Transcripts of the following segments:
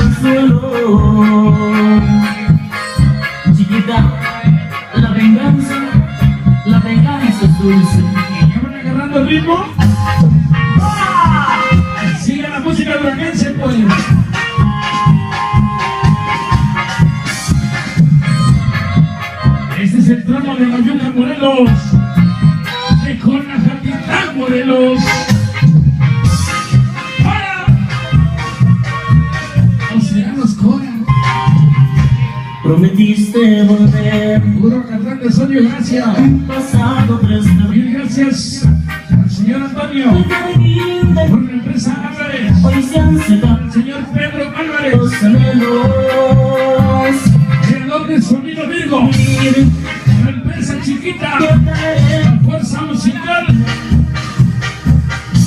al suelo. Chiquita, la venganza es dulce. ¿Ya van agarrando el ritmo? Sigue la música duranguense, pues. Este es el tramo de Mayuca, Morelos. De Conajatitán, Morelos. ¡Para! Océanos Cora. Prometiste volver. Puro cantón de Sodio, gracias. Pasado 3 de abril. Mil gracias al señor Antonio. Por la empresa Álvarez. Hoy se han secado Al señor Pedro Álvarez. los anhelos. Creador de Sonido Virgo. La empresa chiquita. La fuerza musical.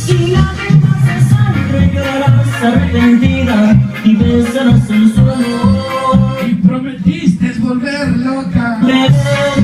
Y lágrimas de sangre llorarás arrepentida y besarás el suelo. Y prometiste volver loca. Beber